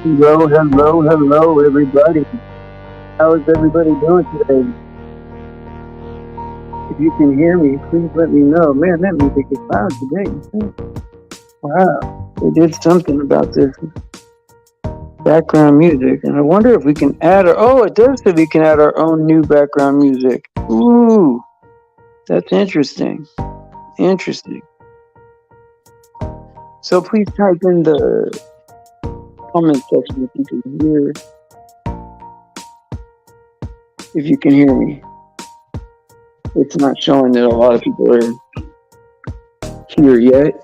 Hello, hello, hello, everybody. How is everybody doing today? If you can hear me, please let me know. Man, that music is loud today. Wow, they did something about this background music, and I wonder if we can add our. Oh, it does say we can add our own new background music. Ooh, that's interesting. Interesting. So please type in the comment section if you can hear me. It's not showing that a lot of people are here yet.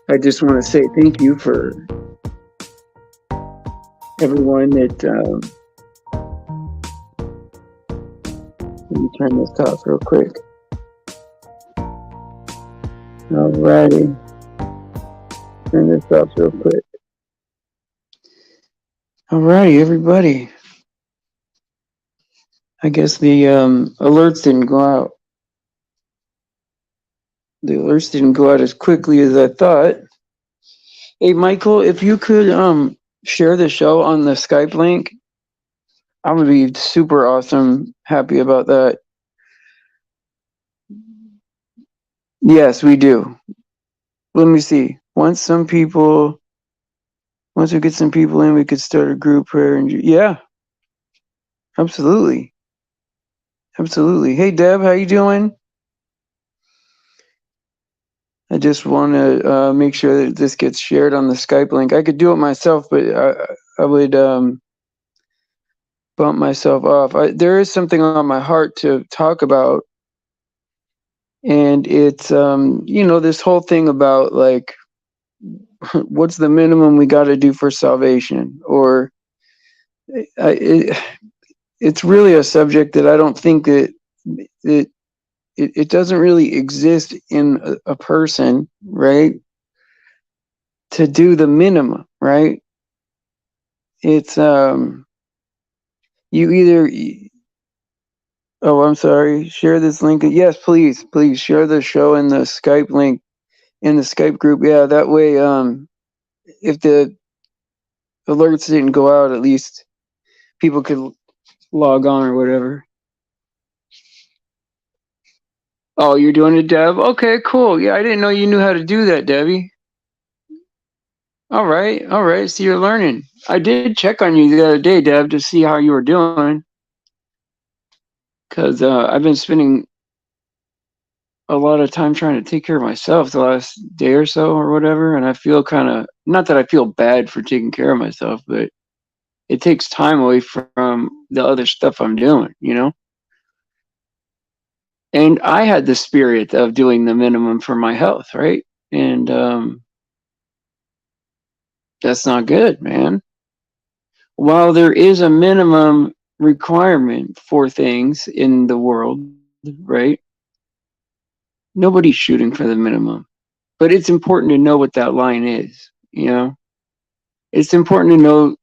I just want to say thank you for everyone that. Let me turn this off real quick. Alrighty. Turn this off real quick. Alrighty, everybody. I guess the alerts didn't go out. The alerts didn't go out as quickly as I thought. Hey, Michael, if you could share the show on the Skype link, I would be super awesome. Happy about that. Yes, we do. Let me see. Once we get some people in, we could start a group prayer. And yeah, absolutely. Absolutely. Hey, Deb, how you doing? I just want to make sure that this gets shared on the Skype link. I could do it myself, but I would bump myself off. There is something on my heart to talk about, and it's this whole thing about like what's the minimum we got to do for salvation, or it's really a subject that I don't think that it doesn't really exist in a person, right? To do the minimum, right? It's you either. Oh, I'm sorry. Share this link. Yes, please share the show in the Skype link in the Skype group. Yeah, that way, if the alerts didn't go out, at least people could log on or whatever. Oh, you're doing it, Deb? Okay, cool. Yeah, I didn't know you knew how to do that, Debbie. All right. So you're learning. I did check on you the other day, Deb, to see how you were doing, because I've been spending a lot of time trying to take care of myself the last day or so or whatever, and I feel kind of, not that I feel bad for taking care of myself, but it takes time away from the other stuff I'm doing, and I had the spirit of doing the minimum for my health, right? And that's not good, man. While there is a minimum requirement for things in the world, right? Nobody's shooting for the minimum, but it's important to know what that line is, It's important to know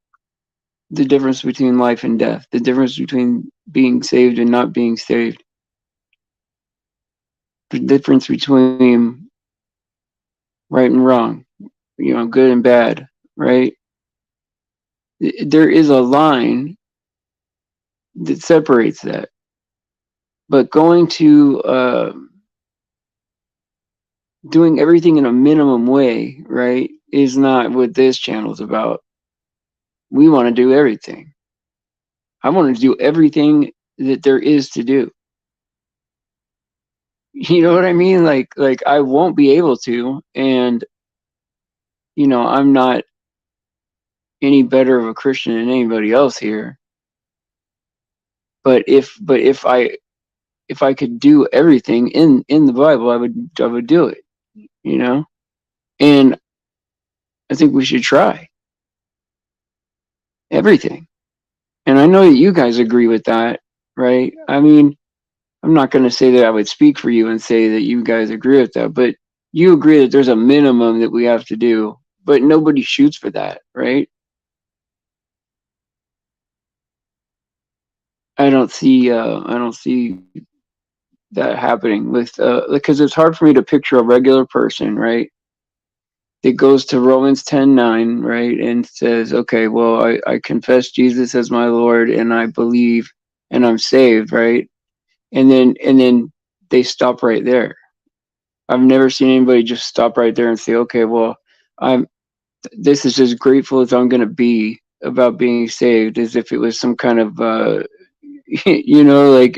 the difference between life and death, the difference between being saved and not being saved, the difference between right and wrong, good and bad, right? There is a line that separates that. But going to doing everything in a minimum way, right, is not what this channel is about. We want to do everything. I want to do everything that there is to do. You know what I mean? Like I won't be able to, and I'm not any better of a Christian than anybody else here. But if I could do everything in the Bible, I would do it, And I think we should try everything. And I know that you guys agree with that, right? I mean, I'm not going to say that I would speak for you and say that you guys agree with that, but you agree that there's a minimum that we have to do, but nobody shoots for that, right? I don't see that happening with because it's hard for me to picture a regular person, right, that goes to Romans 10:9, right, and says, okay, well, I confess Jesus as my Lord, and I believe, and I'm saved, right? And then they stop right there. I've never seen anybody just stop right there and say, okay, well, I'm this is as grateful as I'm going to be about being saved, as if it was some kind of like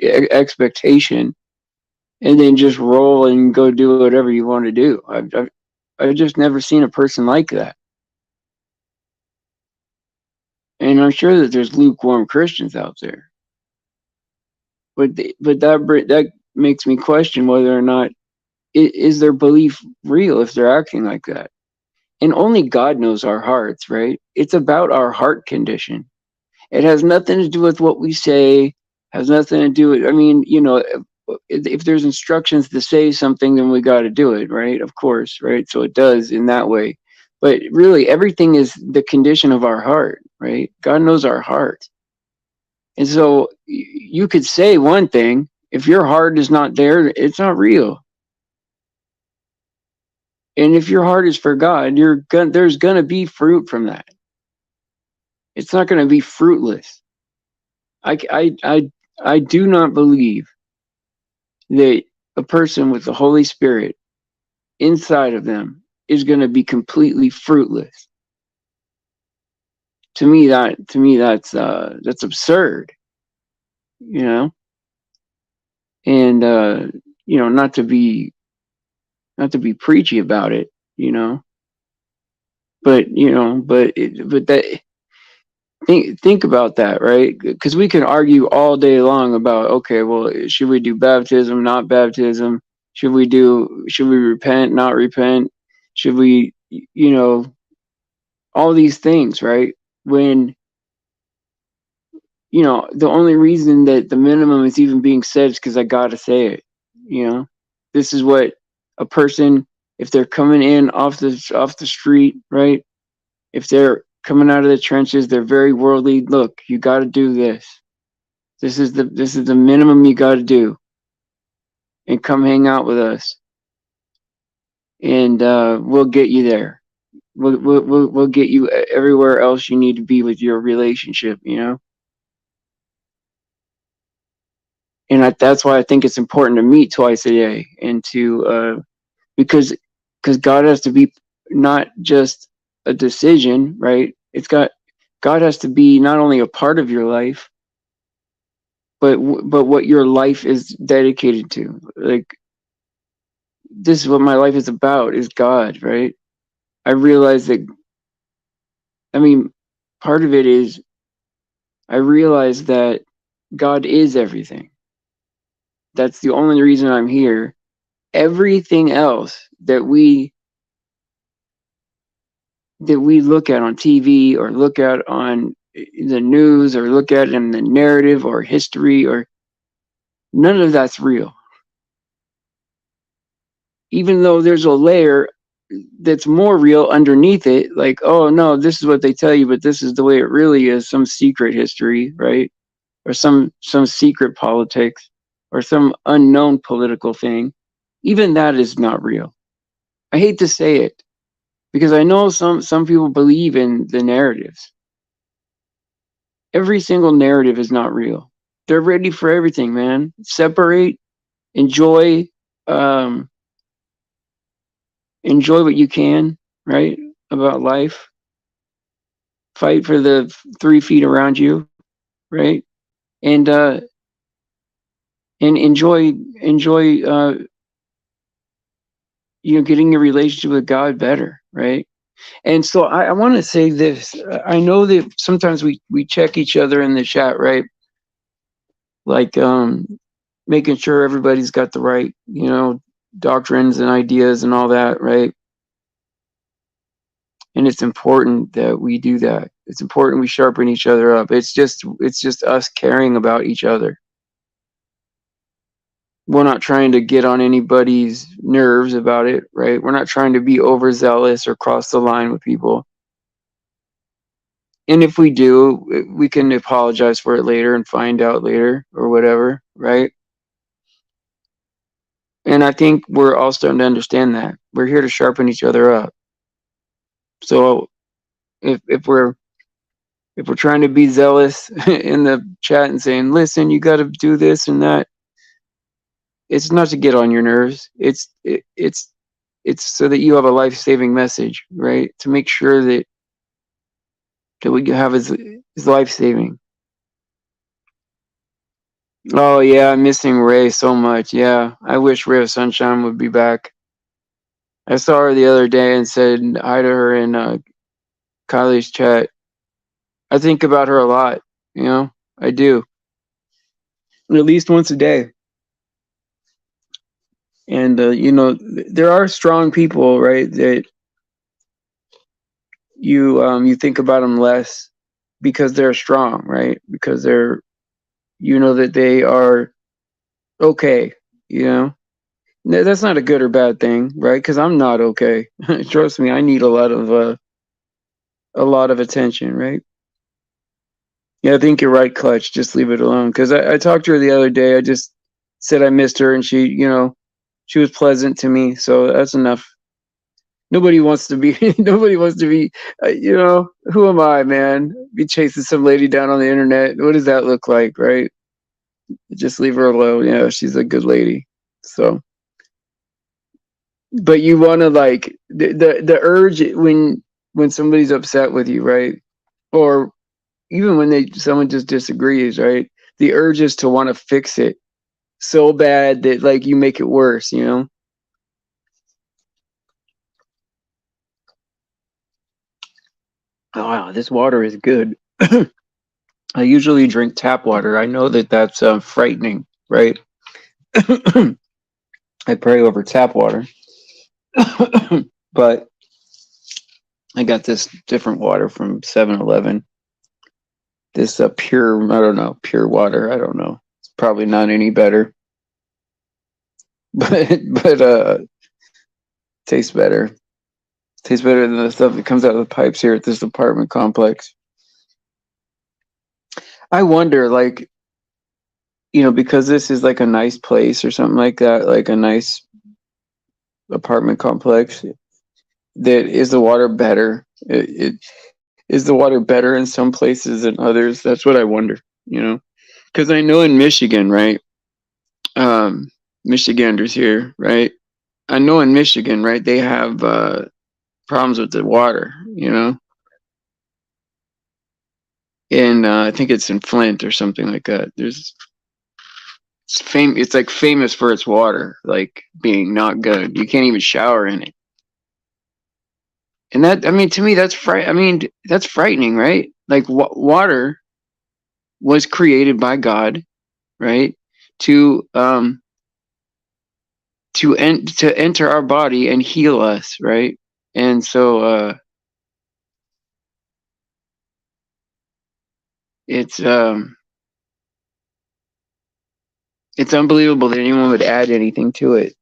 expectation, and then just roll and go do whatever you want to do. I've just never seen a person like that. And I'm sure that there's lukewarm Christians out there, but that makes me question whether or not is their belief real if they're acting like that. And only God knows our hearts, right? It's about our heart condition. It has nothing to do with what we say, has nothing to do with, I mean, if there's instructions to say something, then we got to do it, right? Of course, right? So it does in that way. But really, everything is the condition of our heart, right? God knows our heart. And so you could say one thing, if your heart is not there, it's not real. And if your heart is for God, there's going to be fruit from that. It's not going to be fruitless. I do not believe that a person with the Holy Spirit inside of them is going to be completely fruitless. To me, that's absurd, and not to be preachy about it, but that think about that, right? Because we can argue all day long about, okay, well, should we do baptism, not baptism? Should we repent, not repent? Should we, all these things, right? When, the only reason that the minimum is even being said is because I got to say it, This is what a person, if they're coming in off the street, right? If they're coming out of the trenches, they're very worldly. Look, you got to do this. This is the minimum you got to do, and come hang out with us, and we'll get you there. We'll get you everywhere else you need to be with your relationship, And that's why I think it's important to meet twice a day, and to because God has to be not just a decision, right? God has to be not only a part of your life, but what your life is dedicated to. Like, this is what my life is about, is God, right? I realize that, I mean, part of it is I realize that God is everything. That's the only reason I'm here. Everything else that we look at on TV, or look at on the news, or look at in the narrative or history, or none of that's real. Even though there's a layer that's more real underneath it, like, oh no, this is what they tell you, but this is the way it really is, some secret history, right? Or some secret politics, or some unknown political thing. Even that is not real. I hate to say it, because I know some people believe in the narratives. Every single narrative is not real. They're ready for everything, man. Separate, enjoy, enjoy what you can, right, about life. Fight for the 3 feet around you, right? And enjoy getting your relationship with God better, right? And so I want to say this. I know that sometimes we check each other in the chat, right? Like, making sure everybody's got the right, doctrines and ideas and all that, right? And it's important that we do that. It's important we sharpen each other up. It's just us caring about each other. We're not trying to get on anybody's nerves about it, right? We're not trying to be overzealous or cross the line with people. And if we do, we can apologize for it later and find out later, or whatever, right? And I think we're all starting to understand that. We're here to sharpen each other up. So if we're trying to be zealous in the chat and saying, listen, you got to do this and that, it's not to get on your nerves. It's so that you have a life-saving message, right? To make sure that what you have is life-saving. Oh yeah, I'm missing Ray so much. Yeah, I wish Ray of Sunshine would be back. I saw her the other day and said hi to her in Kylie's chat. I think about her a lot. You know, I do, at least once a day. And you know, there are strong people, right? That you think about them less because they're strong, right? Because they're, you know, that they are okay. You know, that's not a good or bad thing, right? Because I'm not okay. Trust me, I need a lot of attention, right? Yeah, I think you're right, Clutch. Just leave it alone. Because I talked to her the other day. I just said I missed her, and she, you know, she was pleasant to me. So that's enough. Nobody wants to be. Nobody wants to be. You know, who am I, man? Be chasing some lady down on the internet. What does that look like, right? Just leave her alone. Yeah, she's a good lady. So, but you want to like the urge when somebody's upset with you, right? Or even when someone just disagrees, right? The urge is to want to fix it so bad that like you make it worse, you know? Oh, wow, this water is good. I usually drink tap water. I know that that's frightening, right? I pray over tap water. But I got this different water from 7-Eleven. This pure, I don't know, pure water. I don't know. It's probably not any better. But tastes better. Tastes better than the stuff that comes out of the pipes here at this apartment complex. I wonder, like, you know, because this is like a nice place or something like that, like a nice apartment complex, that is the water better? It is the water better in some places than others? That's what I wonder, you know? Because I know in Michigan, right? Michiganders here, right? I know in Michigan, right, they have problems with the water, you know? And I think it's in Flint or something like that. It's like famous for its water, like being not good. You can't even shower in it. And that, I mean, to me, that's frightening, right? Like water was created by God, right? To to enter our body and heal us, right? And so it's um it's unbelievable that anyone would add anything to it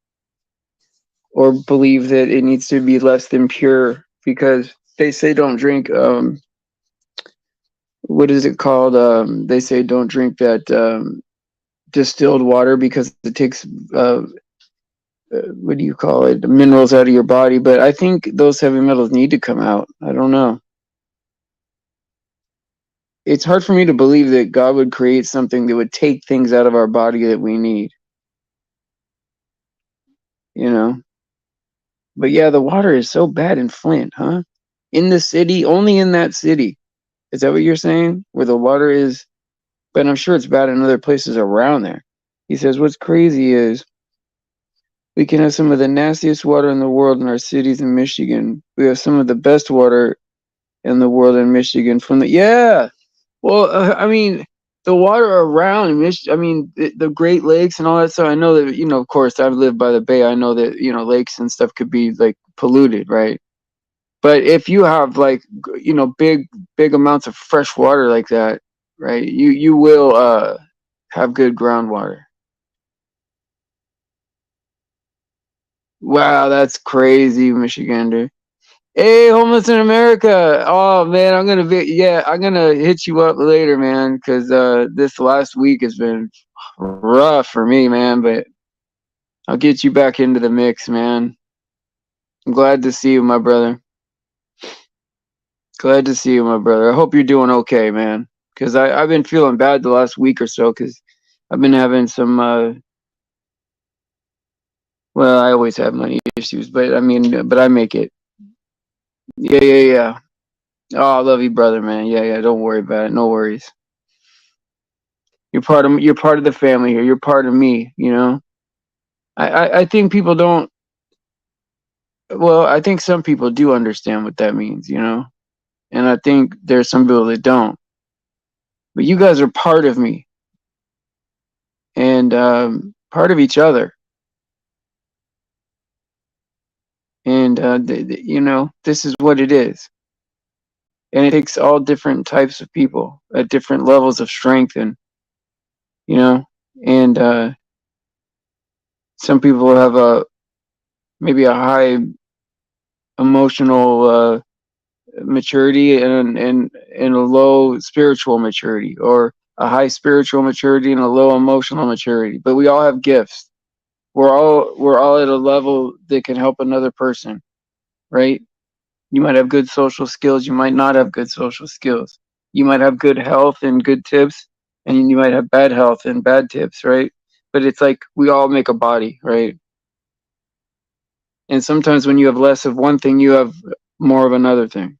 or believe that it needs to be less than pure, because they say don't drink what is it called? They say don't drink that distilled water because it takes what do you call it? The minerals out of your body. But I think those heavy metals need to come out. I don't know. It's hard for me to believe that God would create something that would take things out of our body that we need. You know. But yeah, the water is so bad in Flint, huh? In the city, only in that city. Is that what you're saying? Where the water is, but I'm sure it's bad in other places around there. He says, what's crazy is we can have some of the nastiest water in the world in our cities in Michigan. We have some of the best water in the world in Michigan from the, yeah. Well, I mean, the water around I mean, the Great Lakes and all that stuff. I know that, you know, of course, I've lived by the bay. I know that, you know, lakes and stuff could be like polluted, right? But if you have like, you know, big amounts of fresh water like that, right? You will have good groundwater. Wow, that's crazy, Michigander. Hey, homeless in America. Oh man, I'm gonna hit you up later, man, because this last week has been rough for me, man. But I'll get you back into the mix, man. I'm glad to see you, my brother. Glad to see you, my brother. I hope you're doing okay, man. Because I've been feeling bad the last week or so because I've been having some, well, I always have money issues, but I mean, but I make it. Yeah, yeah, yeah. Oh, I love you, brother, man. Yeah, yeah. Don't worry about it. No worries. You're part of the family here. You're part of me, you know? I think people don't, well, I think some people do understand what that means, you know? And I think there's some people that don't. But you guys are part of me and part of each other. And you know, this is what it is. And it takes all different types of people at different levels of strength, and you know, and some people have a maybe a high emotional maturity and a low spiritual maturity, or a high spiritual maturity and a low emotional maturity. But we all have gifts. We're all at a level that can help another person, right? You might have good social skills. You might not have good social skills. You might have good health and good tips, and you might have bad health and bad tips, right? But it's like we all make a body, right? And sometimes when you have less of one thing, you have more of another thing.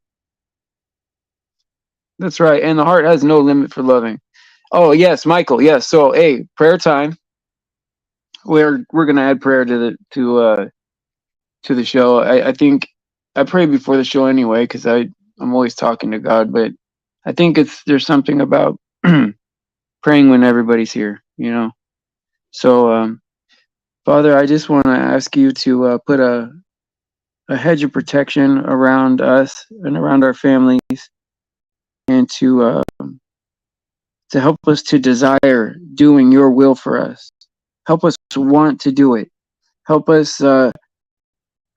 That's right. And the heart has no limit for loving. Oh yes, Michael. Yes. So hey, prayer time. We're gonna add prayer to the show. I think I pray before the show anyway because I'm always talking to God, but I think there's something about praying when everybody's here, you know. So, Father, I just want to ask you to put a hedge of protection around us and around our families, and to help us to desire doing your will for us. Help us to want to do it. Help us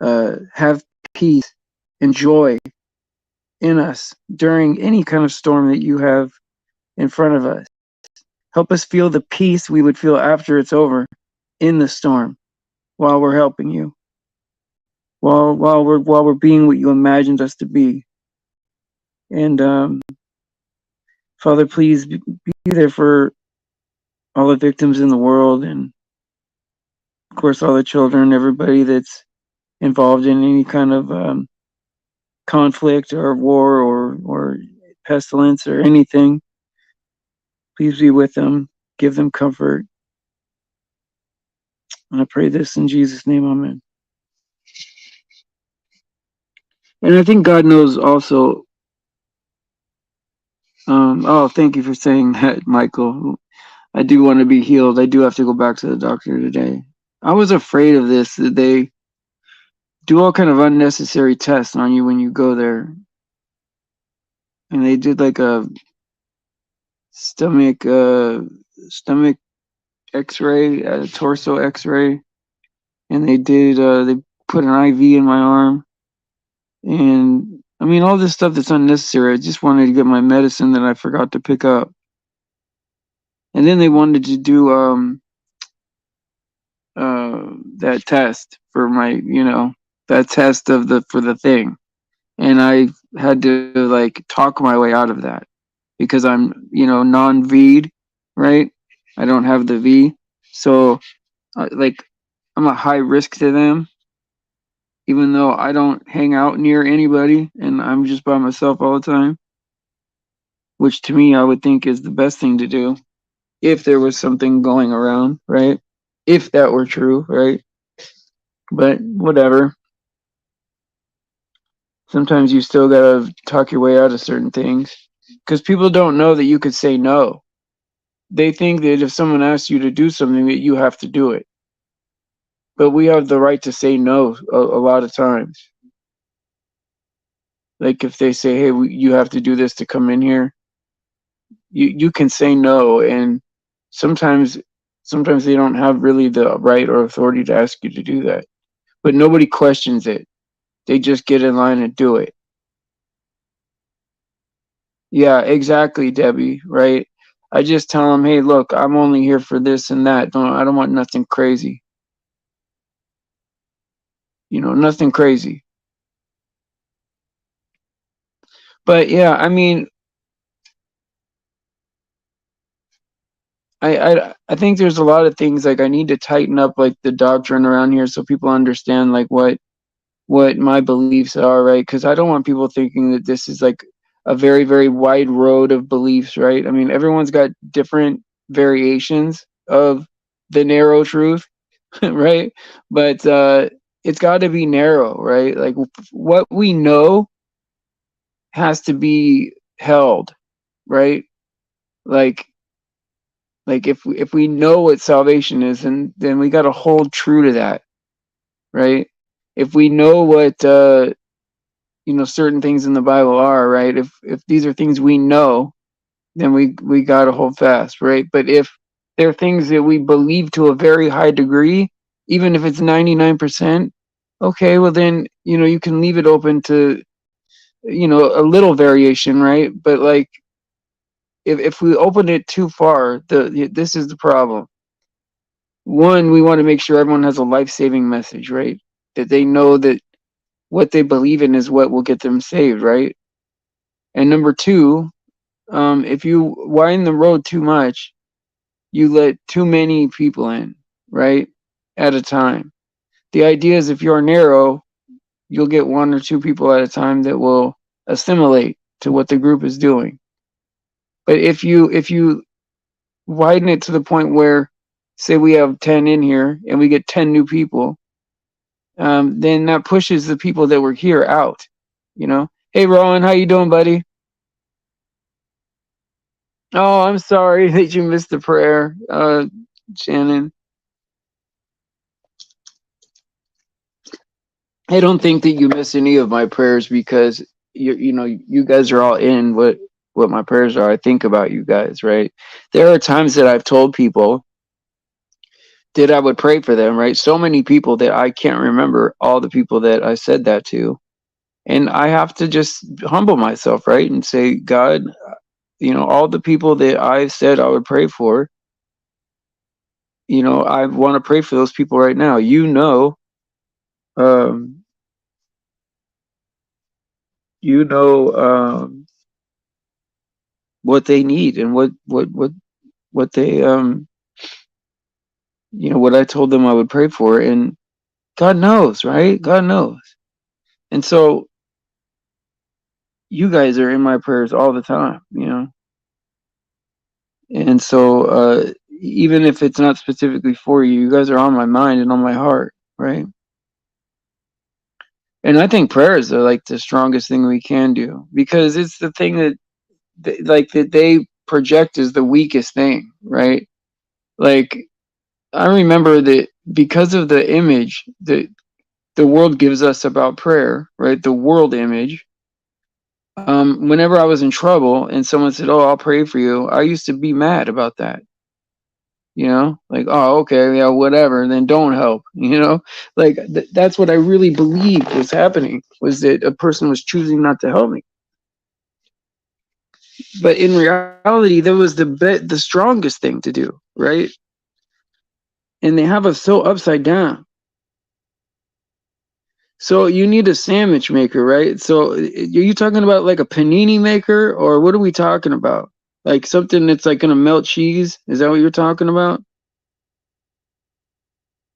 have peace and joy in us during any kind of storm that you have in front of us. Help us feel the peace we would feel after it's over in the storm while we're helping you, while we're being what you imagined us to be. And Father, please be there for all the victims in the world, and of course all the children, everybody that's involved in any kind of conflict or war or pestilence or anything. Please be with them, give them comfort. And I pray this in Jesus' name, amen. And I think God knows also. Oh, thank you for saying that, Michael. I do want to be healed. I do have to go back to the doctor today. I was afraid of this, that they do all kind of unnecessary tests on you when you go there. And they did like a stomach stomach x-ray, a torso x-ray, and they put an IV in my arm. And I mean all this stuff that's unnecessary. I just wanted to get my medicine that I forgot to pick up. And then they wanted to do that test for my, you know, that test of the for the thing, and I had to like talk my way out of that because I'm, you know, non-V'd, right? I don't have the V, so like I'm a high risk to them, even though I don't hang out near anybody and I'm just by myself all the time, which to me I would think is the best thing to do if there was something going around, right? If that were true, right? But whatever. Sometimes you still gotta talk your way out of certain things because people don't know that you could say no. They think that if someone asks you to do something, that you have to do it. But we have the right to say no a lot of times. Like if they say, "Hey, you have to do this to come in here," you can say no, and sometimes sometimes they don't have really the right or authority to ask you to do that. But nobody questions it. They just get in line and do it. Yeah, exactly, Debbie, right? I just tell them, hey, look, I'm only here for this and that. I don't want nothing crazy. You know, nothing crazy. But yeah, I mean, I think there's a lot of things like I need to tighten up like the doctrine around here so people understand like what my beliefs are, right? Because I don't want people thinking that this is like a very, very wide road of beliefs, right? I mean, everyone's got different variations of the narrow truth, right? But it's got to be narrow, right? Like what we know has to be held, right? Like if we know what salvation is, then we got to hold true to that, right? If we know what certain things in the Bible are, right? If these are things we know, then we got to hold fast, right? But if they're things that we believe to a very high degree, even if it's 99%, okay, well then, you can leave it open to, a little variation, right? But like if we open it too far, this is the problem. One, we want to make sure everyone has a life-saving message, right? That they know that what they believe in is what will get them saved, right? And number two, if you widen the road too much, you let too many people in, right? At a time. The idea is if you're narrow, you'll get one or two people at a time that will assimilate to what the group is doing. But if you widen it to the point where, say we have 10 in here and we get 10 new people, then that pushes the people that were here out. Hey Rowan, how you doing, buddy? Oh, I'm sorry that you missed the prayer, Shannon. I don't think that you miss any of my prayers because you guys are all in what my prayers are. I think about you guys, right? There are times that I've told people that I would pray for them, right? So many people that I can't remember all the people that I said that to. And I have to just humble myself, right? And say, God, all the people that I've said I would pray for, I want to pray for those people right now. Um, you know, what they need and what they what I told them I would pray for, and God knows, right? God knows. And so you guys are in my prayers all the time. And so even if it's not specifically for you, you guys are on my mind and on my heart, right? And I think prayers are like the strongest thing we can do because it's the thing that they project as the weakest thing, right? Like I remember that because of the image that the world gives us about prayer, right? The world image. Whenever I was in trouble and someone said, "Oh, I'll pray for you," I used to be mad about that. Like, "Oh, okay, yeah, whatever." And then don't help. Like that's what I really believed was happening was that a person was choosing not to help me. But in reality, that was the strongest thing to do, right? And they have us so upside down. So you need a sandwich maker, right? So are you talking about like a panini maker, or what are we talking about? Like something that's like gonna melt cheese? Is that what you're talking about?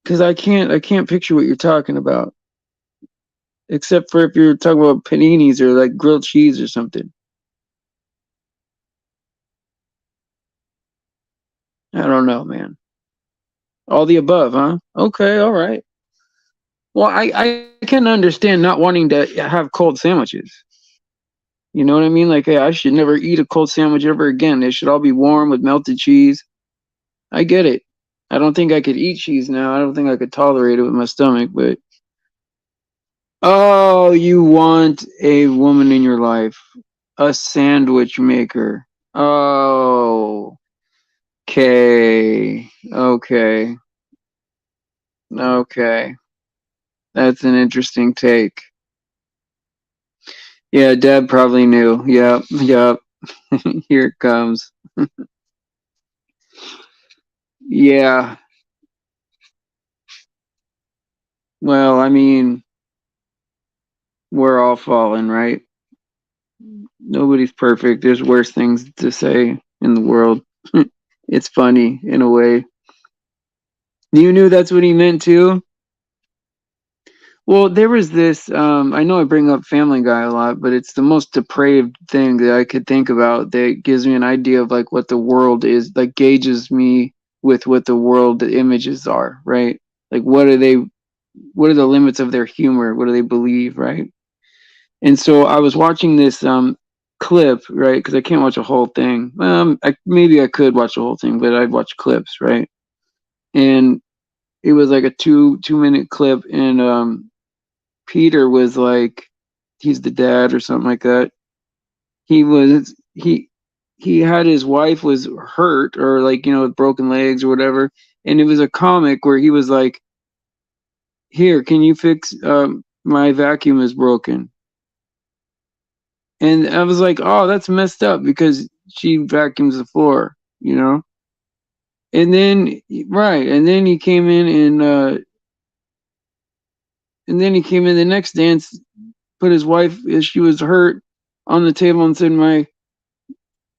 Because I can't picture what you're talking about, except for if you're talking about paninis or like grilled cheese or something. I don't know, man. All the above, huh? Okay, all right. Well, I can understand not wanting to have cold sandwiches. You know what I mean? Like, hey, I should never eat a cold sandwich ever again. They should all be warm with melted cheese. I get it. I don't think I could eat cheese now. I don't think I could tolerate it with my stomach, but oh, you want a woman in your life, a sandwich maker. Oh, okay. Okay. Okay. That's an interesting take. Yeah, Deb probably knew. Yep. Yep. Here it comes. Yeah. Well, I mean, we're all fallen, right? Nobody's perfect. There's worse things to say in the world. It's funny in a way. You knew that's what he meant too? Well, there was this, I know I bring up Family Guy a lot, but it's the most depraved thing that I could think about that gives me an idea of like what the world is, like gauges me with what the world, the images are, right? Like what are the limits of their humor? What do they believe, right? And so I was watching this clip, right? Because I can't watch a whole thing. Maybe I could watch the whole thing, but I'd watch clips, right? And it was like a two-minute clip, and Peter was like, he's the dad or something like that. He had his wife was hurt or like with broken legs or whatever, and it was a comic where he was like, "Here, can you fix my vacuum is broken?" And I was like, "Oh, that's messed up because she vacuums the floor, you know." And then right, and then he came in and then he came in the next dance, put his wife, as she was hurt, on the table and said, "My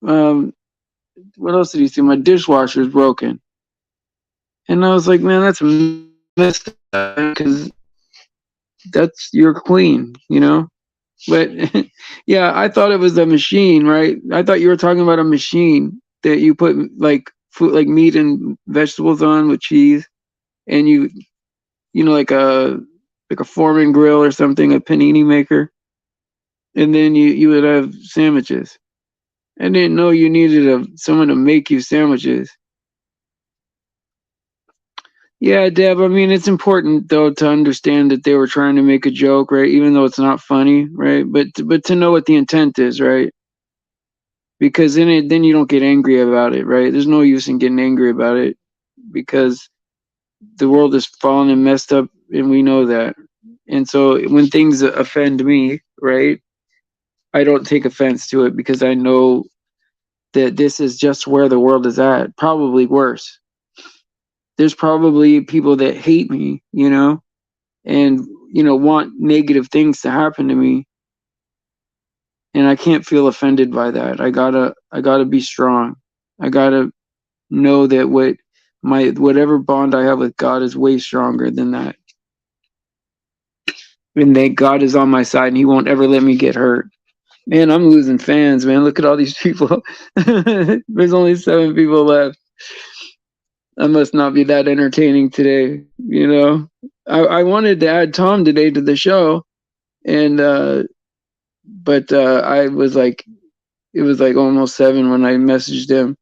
um, what else did he say? My dishwasher is broken." And I was like, "Man, that's messed up because that's your queen, you know." But yeah, I thought it was a machine, right? I thought you were talking about a machine that you put like food, like meat and vegetables on with cheese, and like a Foreman grill or something, a panini maker, and then you would have sandwiches. I didn't know you needed someone to make you sandwiches. Yeah, Deb, I mean, it's important though to understand that they were trying to make a joke, right? Even though it's not funny, right? But to know what the intent is, right? Because then you don't get angry about it, right? There's no use in getting angry about it because the world is fallen and messed up, and we know that. And so when things offend me, right, I don't take offense to it because I know that this is just where the world is at. Probably worse. There's probably people that hate me, and want negative things to happen to me, and I can't feel offended by that. I gotta be strong. I gotta know that whatever bond I have with God is way stronger than that, and that God is on my side and He won't ever let me get hurt. Man, I'm losing fans, man. Look at all these people. There's only 7 people left. I must not be that entertaining today, I wanted to add Tom today to the show, and but I was like, it was like almost 7 when I messaged him,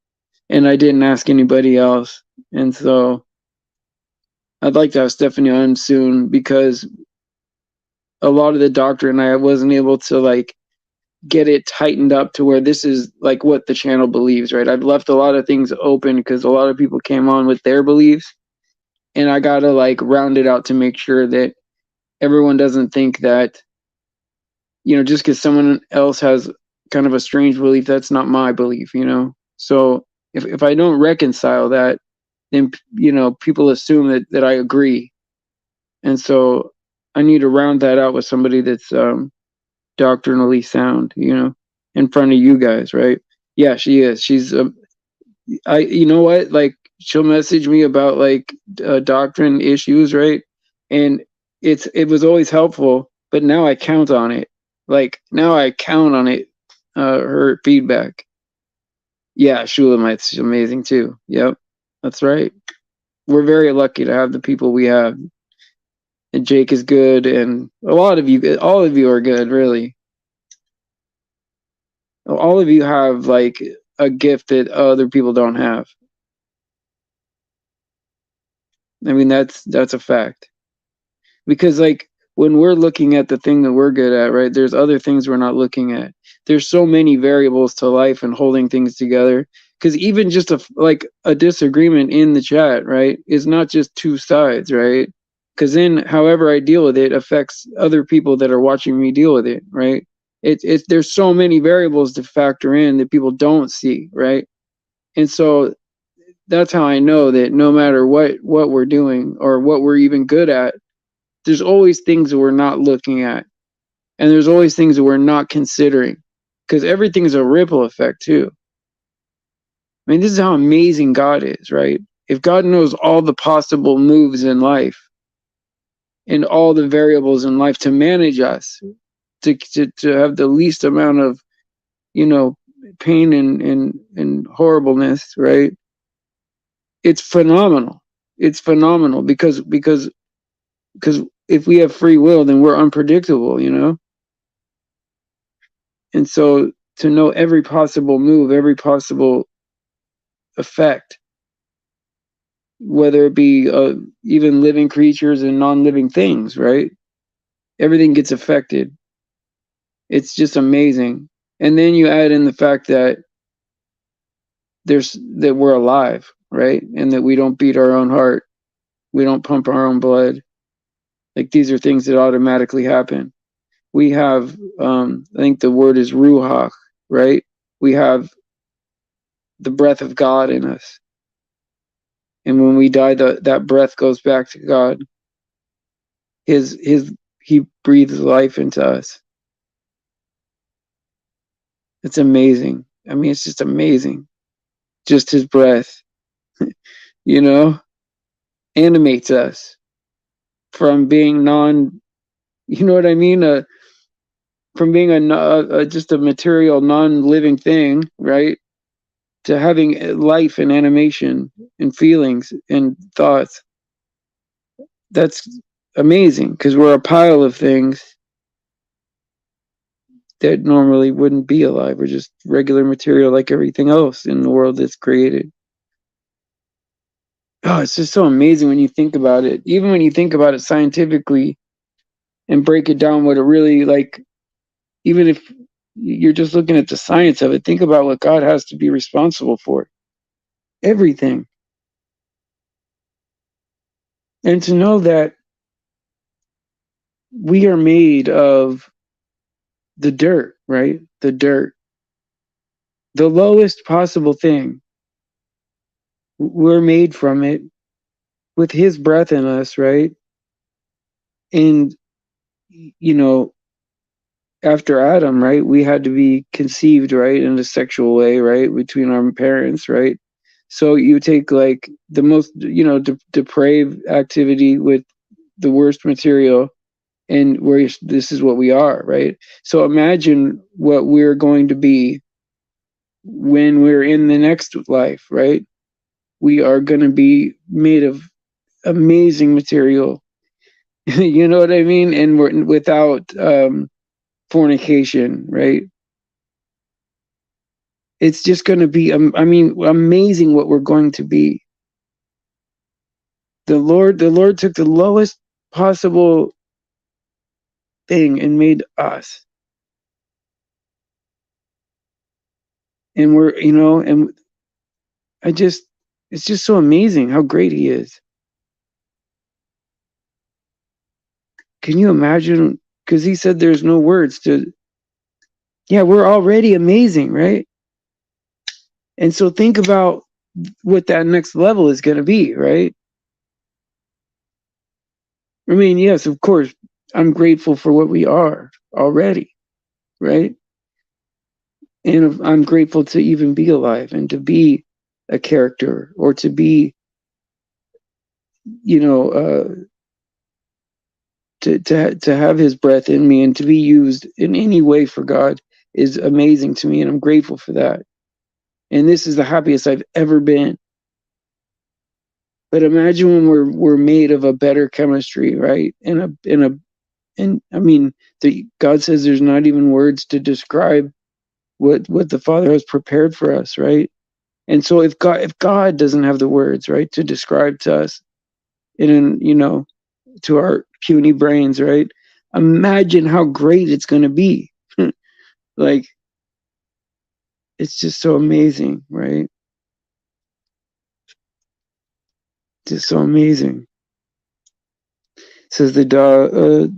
and I didn't ask anybody else. And so I'd like to have Stephanie on soon because a lot of the doctrine I wasn't able to like get it tightened up to where this is like what the channel believes, right? I've left a lot of things open because a lot of people came on with their beliefs, and I gotta like round it out to make sure that everyone doesn't think that, just because someone else has kind of a strange belief, that's not my belief. So if I don't reconcile that, then people assume that I agree, and so I need to round that out with somebody that's doctrinally sound, in front of you guys, right? Yeah, she is. She's I you know what? Like she'll message me about like doctrine issues, right? And it was always helpful, but now I count on it. Like now I count on it. Her feedback. Yeah, Shulamite's amazing too. Yep, that's right. We're very lucky to have the people we have. And Jake is good, and all of you are good, really. All of you have like a gift that other people don't have. I mean, that's a fact. Because like when we're looking at the thing that we're good at, right? There's other things we're not looking at. There's so many variables to life and holding things together. Because even just a disagreement in the chat, right, is not just two sides, right? Because then, however I deal with it affects other people that are watching me deal with it, right? It's there's so many variables to factor in that people don't see, right? And so that's how I know that no matter what we're doing or what we're even good at, there's always things that we're not looking at, and there's always things that we're not considering. because everything's a ripple effect too. I mean, this is how amazing God is, right? If God knows all the possible moves in life and all the variables in life to manage us, to have the least amount of, pain and horribleness, right? It's phenomenal. It's phenomenal because if we have free will, then we're unpredictable. And so to know every possible move, every possible effect, whether it be even living creatures and non-living things, right? Everything gets affected. It's just amazing. And then you add in the fact that we're alive, right? And that we don't beat our own heart. We don't pump our own blood. Like, these are things that automatically happen. We have, I think the word is ruach, right? We have the breath of God in us. And when we die, that breath goes back to God. He breathes life into us. It's amazing. I mean, it's just amazing. Just his breath, animates us from being you know what I mean? From being just a material, non-living thing, right? To having life and animation and feelings and thoughts. That's amazing, because we're a pile of things that normally wouldn't be alive. We're just regular material like everything else in the world that's created. Oh, it's just so amazing when you think about it. Even when you think about it scientifically and break it down, what it really, like, even if you're just looking at the science of it, think about what God has to be responsible for. Everything. And to know that we are made of the dirt, right? The dirt. The lowest possible thing. We're made from it with his breath in us, right? And, after Adam, right, we had to be conceived, right, in a sexual way, right, between our parents, right? So you take, like, the most, depraved activity with the worst material, and this is what we are, right? So imagine what we're going to be when we're in the next life, right? We are going to be made of amazing material. You know what I mean? And we're without fornication, right? It's just going to be, amazing what we're going to be. The Lord took the lowest possible thing and made us. And we're, and it's just so amazing how great he is. Can you imagine? Because he said there's no words to, yeah, we're already amazing, right? And so think about what that next level is going to be, right? I mean, yes, of course, I'm grateful for what we are already, right? And I'm grateful to even be alive and to be a character, or to be, to have his breath in me and to be used in any way for God is amazing to me, and I'm grateful for that. And this is the happiest I've ever been. But imagine when we're made of a better chemistry, right? And I mean, God says there's not even words to describe what the Father has prepared for us, right? And so if God doesn't have the words, right, to describe to us, to our puny brains, right? Imagine how great it's going to be. Like, it's just so amazing, right? Just so amazing. It says the dog.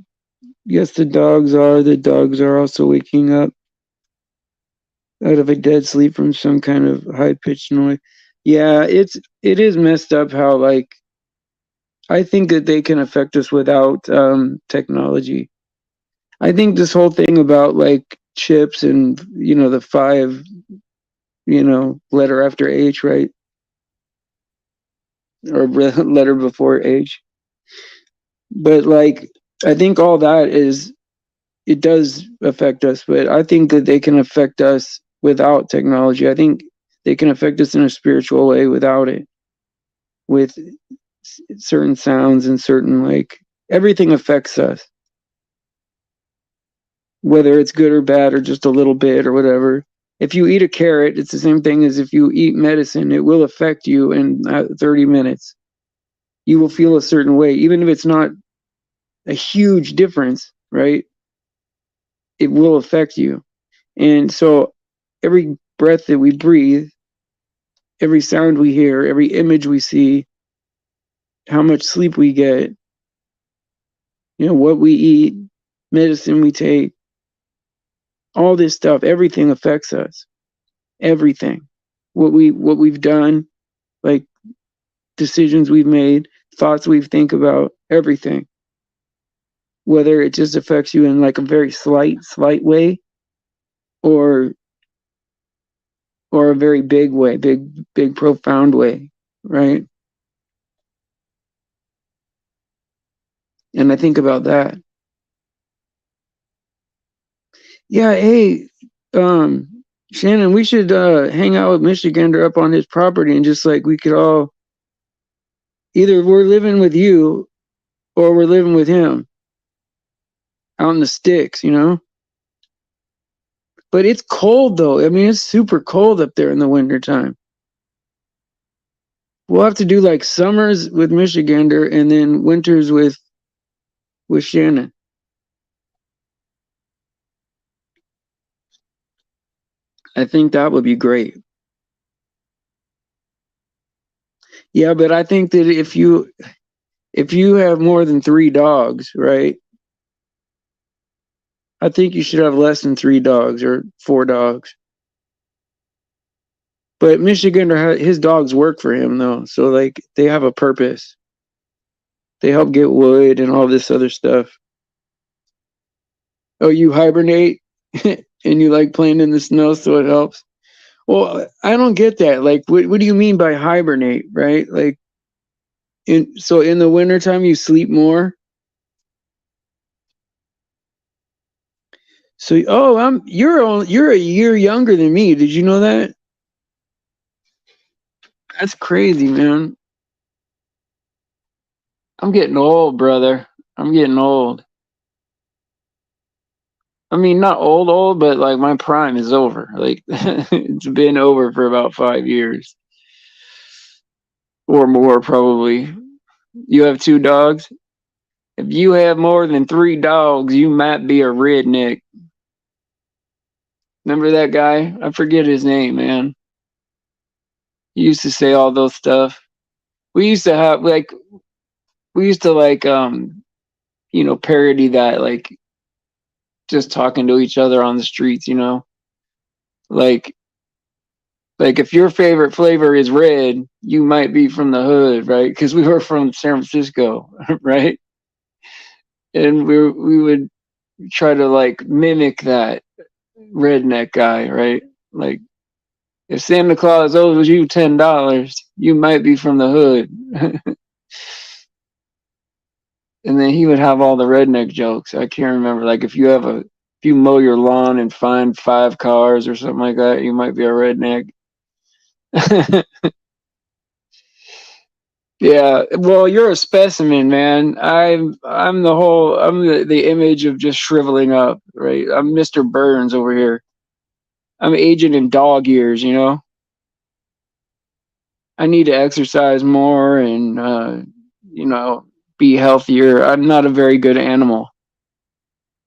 Yes, the dogs are also waking up out of a dead sleep from some kind of high pitched noise. Yeah, it is messed up how, like, I think that they can affect us without technology. I think this whole thing about, like, chips and, the 5, letter after H, right? Or letter before H. But like, I think all that it does affect us, but I think that they can affect us without technology. I think they can affect us in a spiritual way without it, with certain sounds and certain, like, everything affects us, whether it's good or bad or just a little bit or whatever. If you eat a carrot, it's the same thing as if you eat medicine. It will affect you in 30 minutes. You will feel a certain way, even if it's not a huge difference, right? It will affect you. And so every breath that we breathe, every sound we hear, every image we see, how much sleep we get, what we eat, medicine we take, all this stuff, everything affects us. Everything. What we've done, like decisions we've made, thoughts we think about, everything. Whether it just affects you in like a very slight way, or a very big way, big profound way, right? And I think about that. Yeah, hey, Shannon, we should hang out with Michigander up on his property, and just like we could all, either we're living with you or we're living with him out in the sticks, But it's cold though. I mean, it's super cold up there in the wintertime. We'll have to do like summers with Michigander and then winters with Shannon. I think that would be great. Yeah, but I think that if you have more than 3 dogs, right? I think you should have less than 3 dogs or 4 dogs. But Michigander, his dogs work for him though, so like they have a purpose. They help get wood and all this other stuff. Oh, you hibernate and you like playing in the snow, so it helps. Well, I don't get that. Like, what do you mean by hibernate, right? Like, in the wintertime you sleep more. So, oh, you're a year younger than me. Did you know that? That's crazy, man. I'm getting old, brother. I'm getting old. I mean, not old, but like my prime is over. Like, it's been over for about 5 years or more, probably. You have 2 dogs? If you have more than 3 dogs, you might be a redneck. Remember that guy? I forget his name, man. He used to say all those stuff. We used to have like parody that, like, just talking to each other on the streets, Like if your favorite flavor is red, you might be from the hood, right? Because we were from San Francisco, right? And we would try to like mimic that redneck guy, right? Like, if Santa Claus owes you $10, you might be from the hood. And then he would have all the redneck jokes. I can't remember. Like, if you mow your lawn and find 5 cars or something like that, you might be a redneck. Yeah, well, you're a specimen, man. I'm the image of just shriveling up, right? I'm Mr. Burns over here. I'm aging in dog years, I need to exercise more and be healthier. I'm not a very good animal.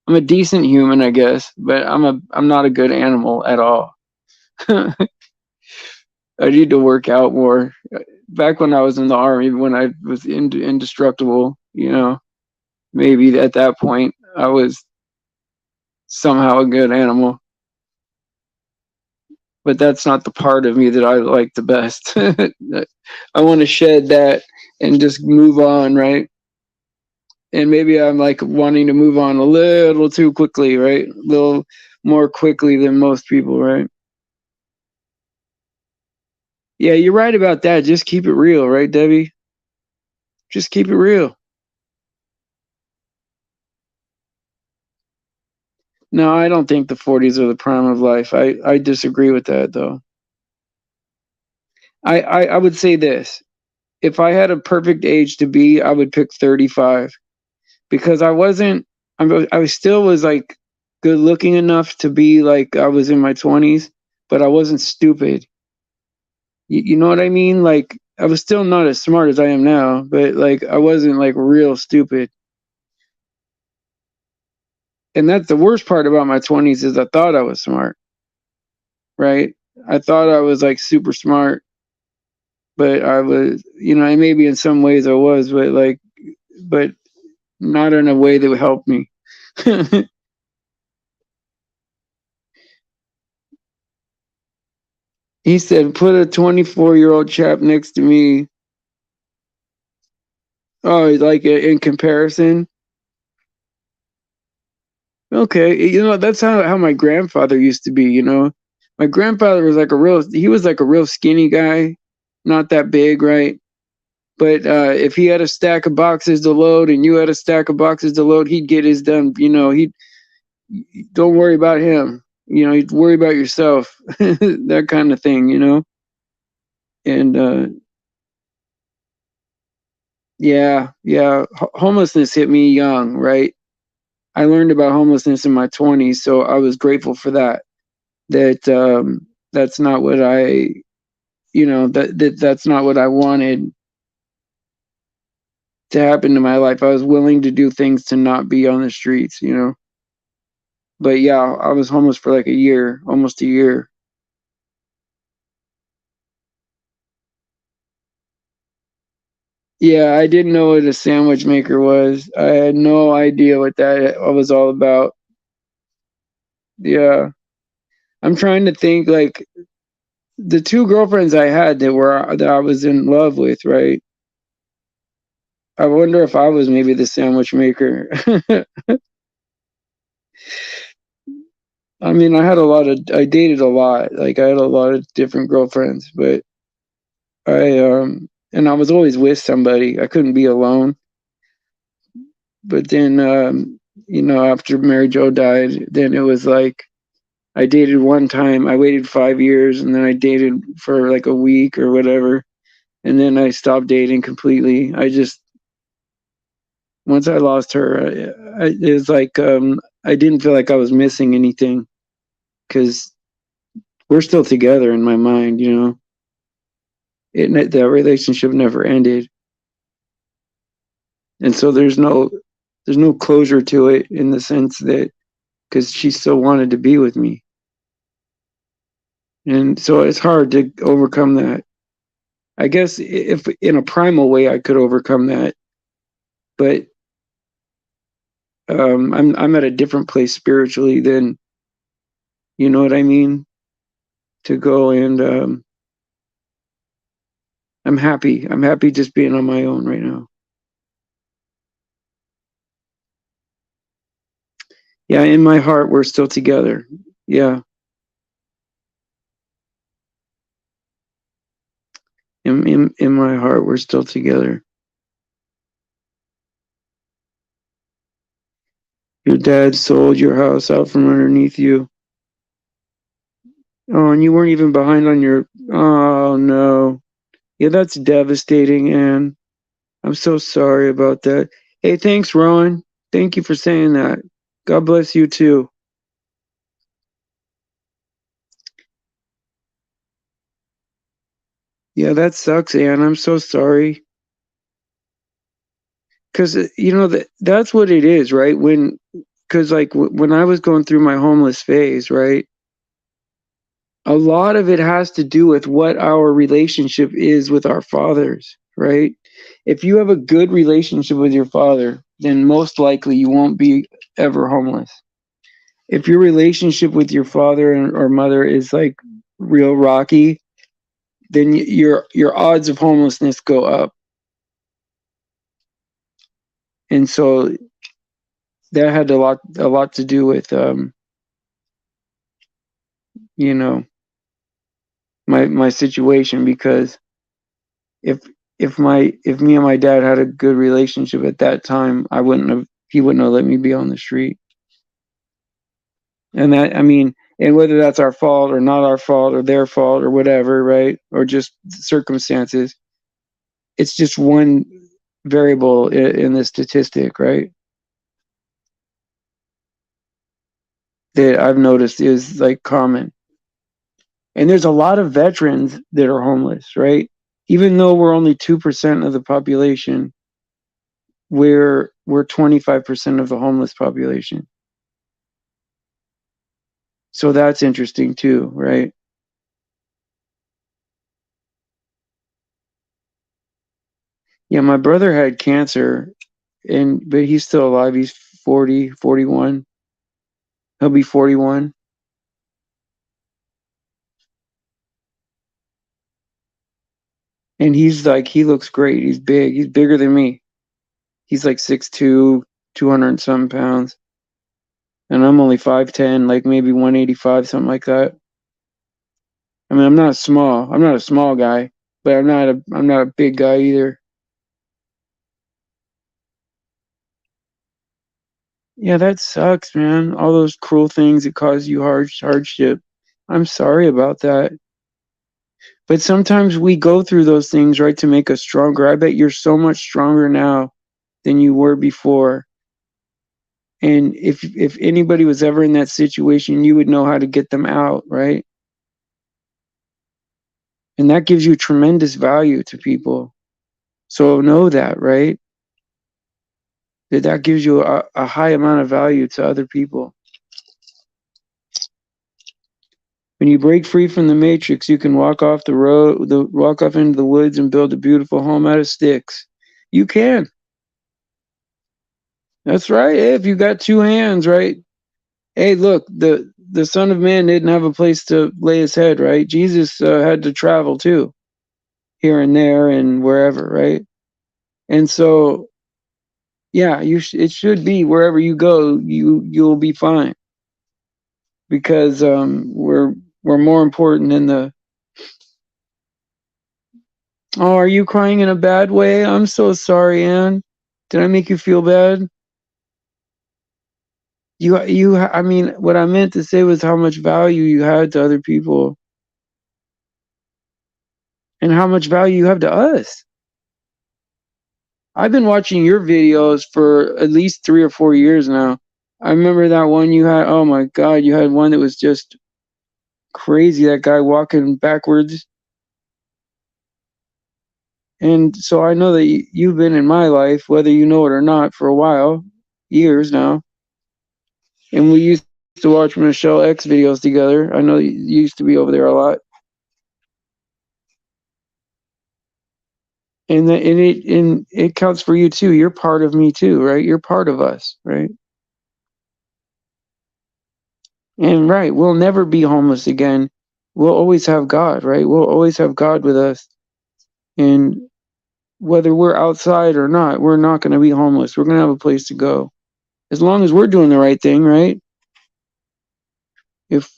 I'm a decent human, I guess, but I'm not a good animal at all. I need to work out more. Back when I was in the army, when I was indestructible, maybe at that point I was somehow a good animal. But that's not the part of me that I like the best. I want to shed that and just move on, right? And maybe I'm like wanting to move on a little too quickly, right? A little more quickly than most people, right? Yeah, you're right about that. Just keep it real, right, Debbie? Just keep it real. No, I don't think the 40s are the prime of life. I disagree with that, though. I would say this. If I had a perfect age to be, I would pick 35 because I was still was like good looking enough to be like I was in my 20s, but I wasn't stupid. You know what I mean? Like I was still not as smart as I am now, but like I wasn't like real stupid. And that's the worst part about my 20s is I thought I was smart, right? I thought I was like super smart, but I was, and maybe in some ways I was, but not in a way that would help me. He said, put a 24-year-old chap next to me. Oh, like in comparison. Okay, that's how my grandfather used to be. My grandfather was he was like a real skinny guy, not that big, right? But if he had a stack of boxes to load and you had a stack of boxes to load, he'd get his done. He'd don't worry about him. You'd worry about yourself, that kind of thing. And yeah, homelessness hit me young, right? I learned about homelessness in my 20s, so I was grateful for that. That's not what that's not what I wanted to happen to my life. I was willing to do things to not be on the streets. But yeah, I was homeless for like a year, almost a year. Yeah, I didn't know what a sandwich maker was. I had no idea what that was all about. Yeah. I'm trying to think like the two girlfriends I had that I was in love with, right? I wonder if I was maybe the sandwich maker. I mean, I dated a lot. Like I had a lot of different girlfriends, but and I was always with somebody. I couldn't be alone. But then, after Mary Jo died, then it was like I dated one time. I waited 5 years, and then I dated for like a week or whatever, and then I stopped dating completely. Once I lost her, it was like I didn't feel like I was missing anything because we're still together in my mind. That relationship never ended, and so there's no closure to it in the sense that because she still wanted to be with me, and so it's hard to overcome that. I guess if in a primal way I could overcome that, but I'm at a different place spiritually than you know what I mean to go and I'm happy. I'm happy just being on my own right now. Yeah, in my heart we're still together. Yeah. In my heart we're still together. Your dad sold your house out from underneath you. Oh, and you weren't even behind on your oh no. Yeah, that's devastating, Anne. I'm so sorry about that. Hey, thanks, Ron. Thank you for saying that. God bless you too. Yeah, that sucks, Anne. I'm so sorry. Because that's what it is, right? Because like when I was going through my homeless phase, right? A lot of it has to do with what our relationship is with our fathers, right? If you have a good relationship with your father, then most likely you won't be ever homeless. If your relationship with your father or mother is like real rocky, then your odds of homelessness go up. And so that had a lot to do with, you know, my situation, because if if me and my dad had a good relationship at that time, he wouldn't have let me be on the street. And that, I mean, and whether that's our fault or not our fault or their fault or whatever, right? Or just circumstances, it's just one variable in the statistic, right? That I've noticed is like common. And there's a lot of veterans that are homeless, right? Even though we're only 2% of the population, we're 25% of the homeless population. So that's interesting too, right? Yeah, my brother had cancer, but he's still alive. He's 40, 41. He'll be 41. And he looks great. He's big. He's bigger than me. He's like 6'2", 200 and some pounds. And I'm only 5'10", like maybe 185, something like that. I mean, I'm not small. I'm not a small guy, but I'm not a big guy either. Yeah, that sucks, man. All those cruel things that cause you hardship. I'm sorry about that. But sometimes we go through those things, right, to make us stronger. I bet you're so much stronger now than you were before. And if anybody was ever in that situation, you would know how to get them out, right? And that gives you tremendous value to people. So know that, right? That gives you a high amount of value to other people. When you break free from the matrix, you can walk off the road, walk off into the woods and build a beautiful home out of sticks. You can. That's right. Hey, if you got two hands, right? Hey, look, the Son of Man didn't have a place to lay his head, right? Jesus had to travel too, here and there and wherever, right? And so, yeah, it should be wherever you go, you'll be fine, because we're more important than the. Oh, are you crying in a bad way? I'm so sorry, Anne. Did I make you feel bad? I mean, what I meant to say was how much value you had to other people and how much value you have to us. I've been watching your videos for at least 3 or 4 years now. I remember that one you had. Oh my God, you had one that was just crazy. That guy walking backwards. And so I know that you've been in my life, whether you know it or not, for a while, years now. And we used to watch Michelle X videos together. I know you used to be over there a lot. And it counts for you too. You're part of me too, right? You're part of us, right? And right, we'll never be homeless again. We'll always have God, right? We'll always have God with us. And whether we're outside or not, we're not going to be homeless. We're going to have a place to go. As long as we're doing the right thing, right? If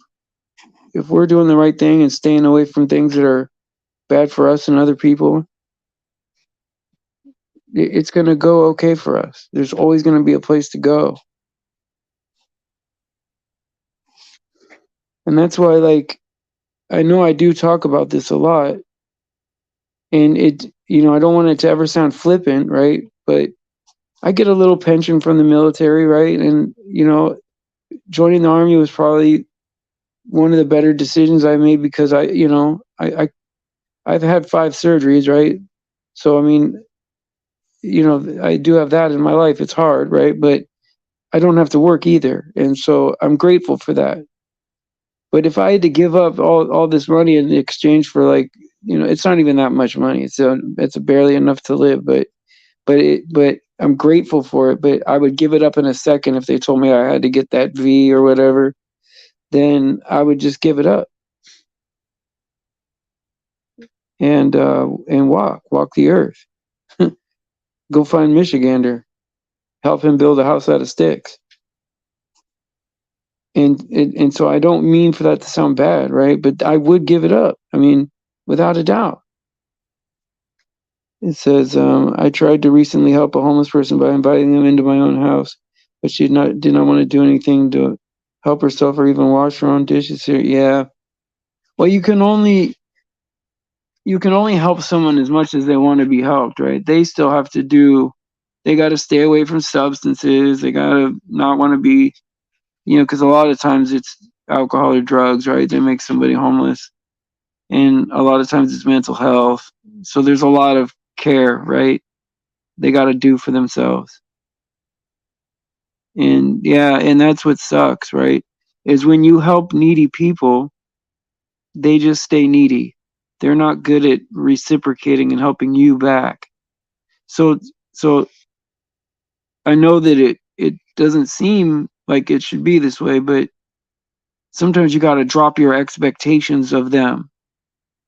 if we're doing the right thing and staying away from things that are bad for us and other people, it's going to go okay for us. There's always going to be a place to go. And that's why, like, I know I do talk about this a lot, and I don't want it to ever sound flippant, right? But I get a little pension from the military, right? And, joining the army was probably one of the better decisions I made, because I've had 5 surgeries, right? So, I mean, I do have that in my life. It's hard, right? But I don't have to work either. And so I'm grateful for that. But if I had to give up all this money in exchange for, like, it's not even that much money. It's barely enough to live, but I'm grateful for it. But I would give it up in a second if they told me I had to get that V or whatever. Then I would just give it up and walk the earth. Go find Michigander. help him build a house out of sticks. And so I don't mean for that to sound bad, right? But I would give it up. I mean, without a doubt. It says, I tried to recently help a homeless person by inviting them into my own house, but she did not want to do anything to help herself or even wash her own dishes here. Yeah. Well, you can only help someone as much as they want to be helped, right? They still have to they got to stay away from substances. They got to not want to be, because a lot of times it's alcohol or drugs, right? They make somebody homeless. And a lot of times it's mental health. So there's a lot of care, right? They got to do for themselves. And yeah, and that's what sucks, right? Is when you help needy people, they just stay needy. They're not good at reciprocating and helping you back. So I know that it doesn't seem like it should be this way, but sometimes you got to drop your expectations of them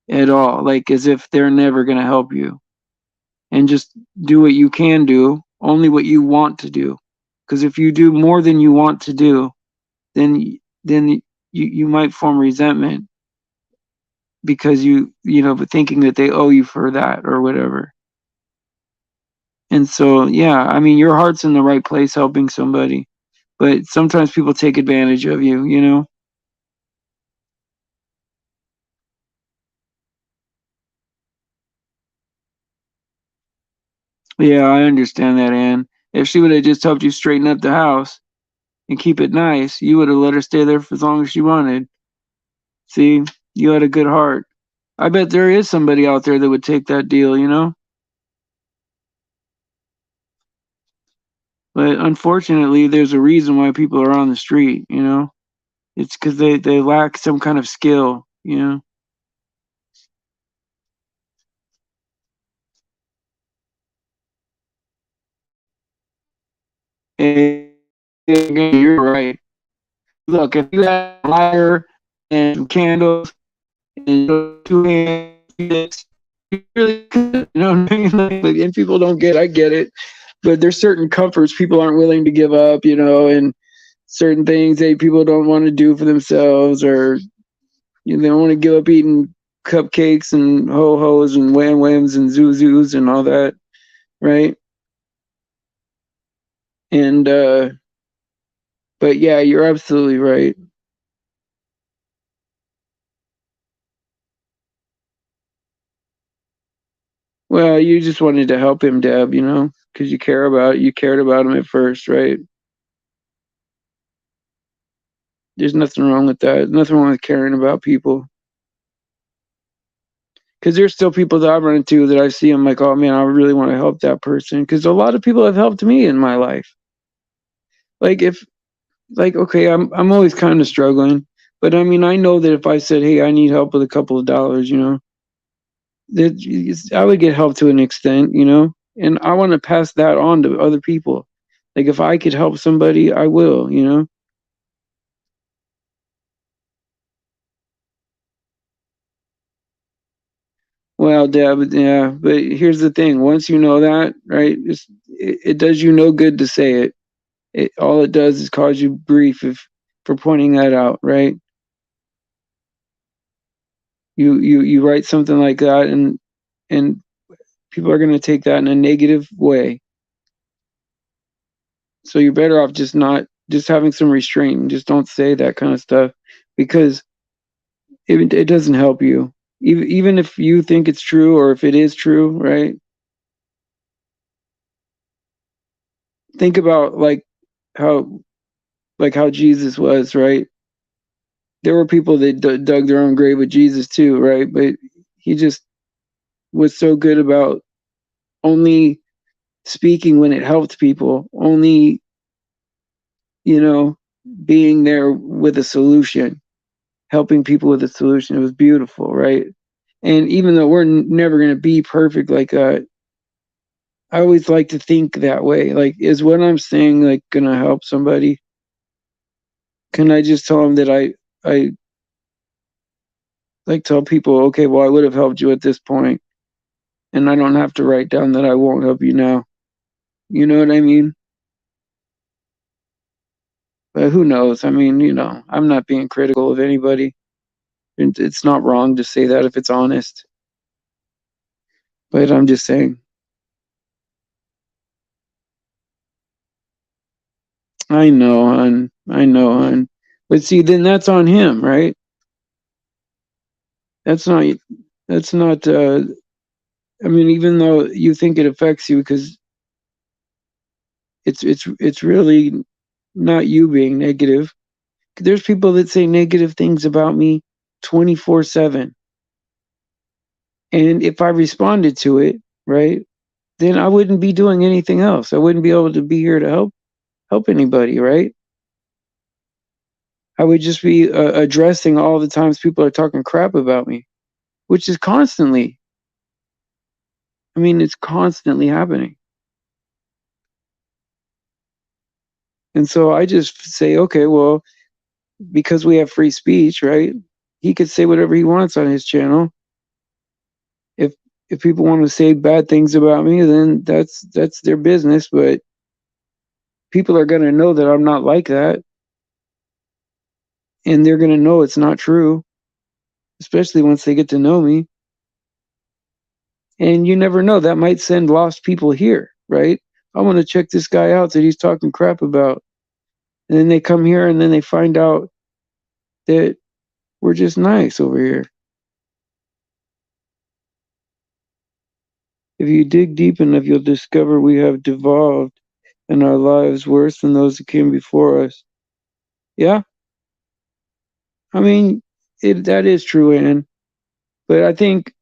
at all, like as if they're never going to help you, and just do what you can do, only what you want to do. Because if you do more than you want to do, then you might form resentment because but thinking that they owe you for that or whatever. And so, yeah, I mean, your heart's in the right place helping somebody, but sometimes people take advantage of you, Yeah, I understand that, Ann. If she would have just helped you straighten up the house and keep it nice, you would have let her stay there for as long as she wanted. See, you had a good heart. I bet there is somebody out there that would take that deal. But unfortunately, there's a reason why people are on the street. It's because they lack some kind of skill. And you're right. Look, if you had a lighter and some candles and two hands, you really could, you know what I mean? And people don't I get it, but there's certain comforts people aren't willing to give up, and certain things that people don't want to do for themselves, or they don't want to give up eating cupcakes and ho-hos and wham-whams and zoo-zoos and all that, right? And but yeah, you're absolutely right. Well, you just wanted to help him, Deb, because you cared about him at first, right? There's nothing wrong with that. Nothing wrong with caring about people. Because there's still people that I run into that I see. I'm like, oh man, I really want to help that person. Because a lot of people have helped me in my life. Like okay, I'm always kind of struggling, but I mean, I know that if I said, hey, I need help with a couple of dollars, that I would get help to an extent, and I want to pass that on to other people. Like if I could help somebody, I will. Well, Deb, yeah, but here's the thing. Once you know that, right, it does you no good to say it. All it does is cause you grief for pointing that out, right? You write something like that, and people are going to take that in a negative way. So you're better off just having some restraint and just don't say that kind of stuff, because it doesn't help you. Even if you think it's true, or if it is true, right? Think about how how Jesus was, right? There were people that dug their own grave with Jesus too, right? But he just was so good about only speaking when it helped people, only, you know, being there with a solution, helping people with a solution. It was beautiful, right? And even though we're never going to be perfect like that, I always like to think that way. Like, is what I'm saying going to help somebody? Can I just tell them that I tell people, okay, well, I would have helped you at this point, and I don't have to write down that I won't help you now. You know what I mean? But who knows? I mean, I'm not being critical of anybody. It's not wrong to say that if it's honest. But I'm just saying. I know, hon. I know, hon. But see, then that's on him, right? That's not. That's not. I mean, even though you think it affects you, because it's really not you being negative. There's people that say negative things about me 24/7. And if I responded to it, right, then I wouldn't be doing anything else. I wouldn't be able to be here to help anybody, right? I would just be addressing all the times people are talking crap about me, which is constantly. I mean, it's constantly happening. And so I just say, okay, well, because we have free speech, right? He could say whatever he wants on his channel. If if people want to say bad things about me, then that's their business, but people are going to know that I'm not like that, and they're going to know it's not true, especially once they get to know me. And you never know, that might send lost people here, right? I want to check this guy out that he's talking crap about. And then they come here and then they find out that we're just nice over here. If you dig deep enough, you'll discover we have devolved in our lives worse than those that came before us. Yeah, I mean, that is true, Ann. But I think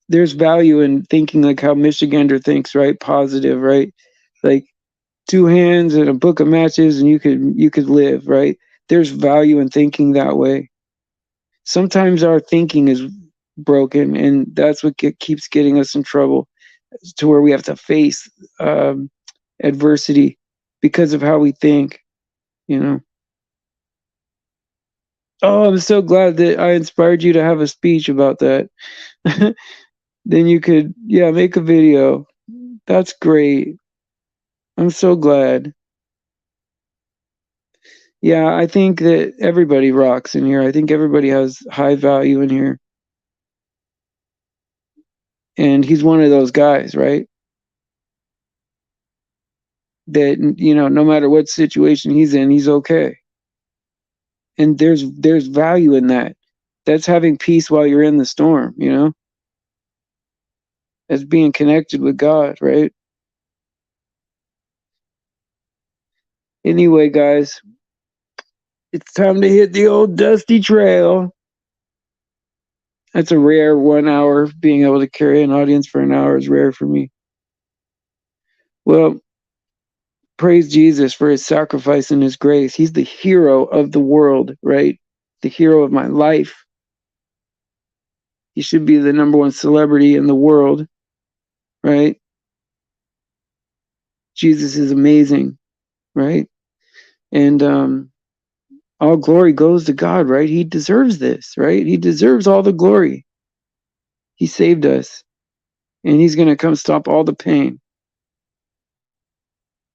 there's value in thinking like how Michigander thinks, right? Positive, right? Like two hands and a book of matches, and you could live, right? There's value in thinking that way. Sometimes our thinking is broken, and that's what keeps getting us in trouble, to where we have to face adversity because of how we think, you know. Oh, I'm so glad that I inspired you to have a speech about that. Then you could, yeah, make a video. That's great. I'm so glad. Yeah, I think that everybody rocks in here. I think everybody has high value in here. And he's one of those guys, right? That, no matter what situation he's in, he's okay. And there's value in that. That's having peace while you're in the storm, That's being connected with God, right? Anyway, guys, it's time to hit the old dusty trail. That's a rare 1 hour. Being able to carry an audience for an hour is rare for me. Well, praise Jesus for his sacrifice and his grace. He's the hero of the world, right? The hero of my life. He should be the number one celebrity in the world, right? Jesus is amazing, right? And all glory goes to God, right? He deserves this, right? He deserves all the glory. He saved us, and he's going to come stop all the pain,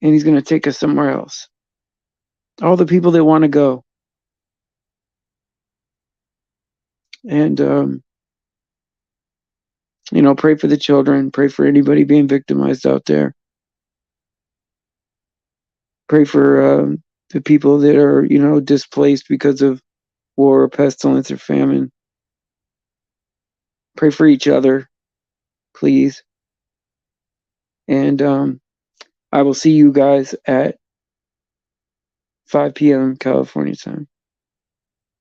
and he's going to take us somewhere else. All the people that want to go. And, pray for the children, pray for anybody being victimized out there. Pray for the people that are, displaced because of war, pestilence, or famine. Pray for each other, please. And I will see you guys at 5 p.m. California time.